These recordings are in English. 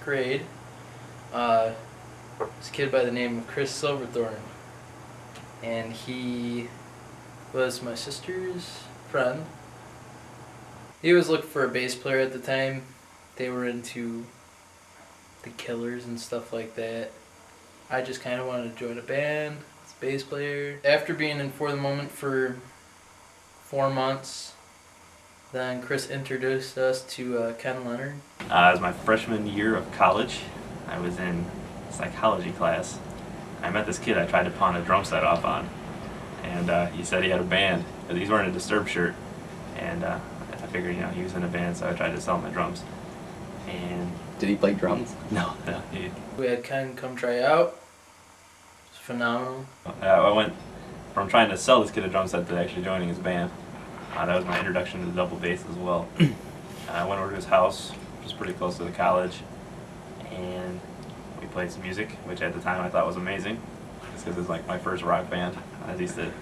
grade. This kid by the name of Chris Silverthorne, and he was my sister's friend. He was looking for a bass player at the time. They were into the Killers and stuff like that. I just kind of wanted to join a band as a bass player. After being in For the Moment for 4 months, then Chris introduced us to Ken Leonard. It was my freshman year of college. I was in psychology class. I met this kid I tried to pawn a drum set off on, and he said he had a band, but he's wearing a Disturbed shirt, and I figured, he was in a band, so I tried to sell him my drums. And did he play drums? No. We had Ken come try out. It was phenomenal. I went from trying to sell this kid a drum set to actually joining his band. That was my introduction to the double bass as well. I went over to his house, which was pretty close to the college, and we played some music, which at the time I thought was amazing, just because it was like my first rock band. I was used to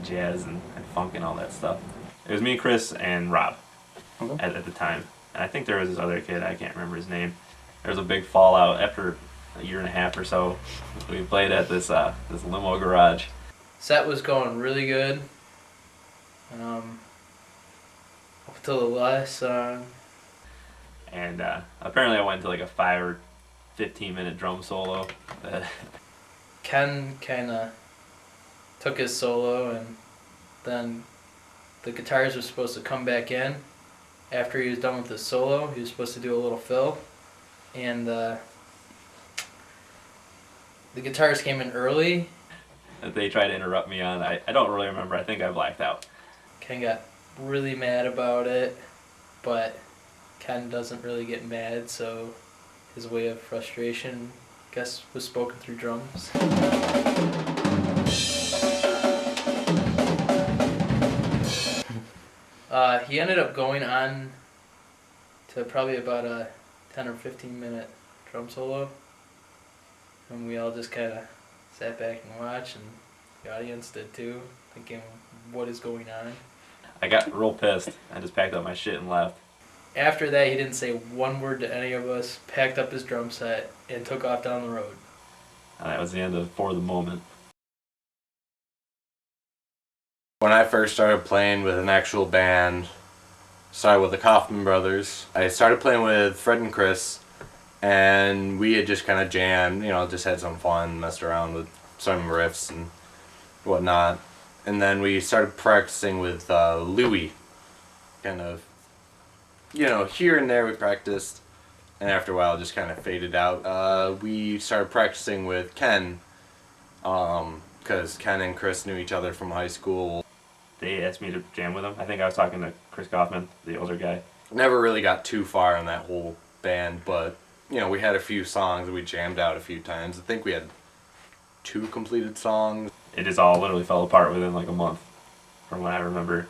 jazz and funk and all that stuff. It was me, Chris, and Rob at the time. And I think there was this other kid, I can't remember his name. There was a big fallout after a year and a half or so. We played at this limo garage. Set was going really good. Up until the last song. And apparently I went into like a 5 or 15-minute drum solo. Ken kind of took his solo, and then the guitars were supposed to come back in. After he was done with his solo, he was supposed to do a little fill, and the guitars came in early. They tried to interrupt me on. I don't really remember. I think I blacked out. Ken got really mad about it, but Ken doesn't really get mad, so his way of frustration, I guess, was spoken through drums. He ended up going on to probably about a 10 or 15 minute drum solo, and we all just kind of sat back and watched, and the audience did too, thinking, what is going on? I got real pissed. I just packed up my shit and left. After that, he didn't say one word to any of us, packed up his drum set, and took off down the road. And that was the end of For the Moment. When I first started playing with an actual band, started with the Kaufman Brothers. I started playing with Fred and Chris, and we had just kind of jammed, just had some fun, messed around with some riffs and whatnot. And then we started practicing with Louie, kind of, here and there we practiced, and after a while it just kind of faded out. We started practicing with Ken, because Ken and Chris knew each other from high school. They asked me to jam with them. I think I was talking to Chris Kaufman, the older guy. Never really got too far in that whole band, but, we had a few songs that we jammed out a few times. I think we had 2 completed songs. It just all literally fell apart within like a month, from what I remember.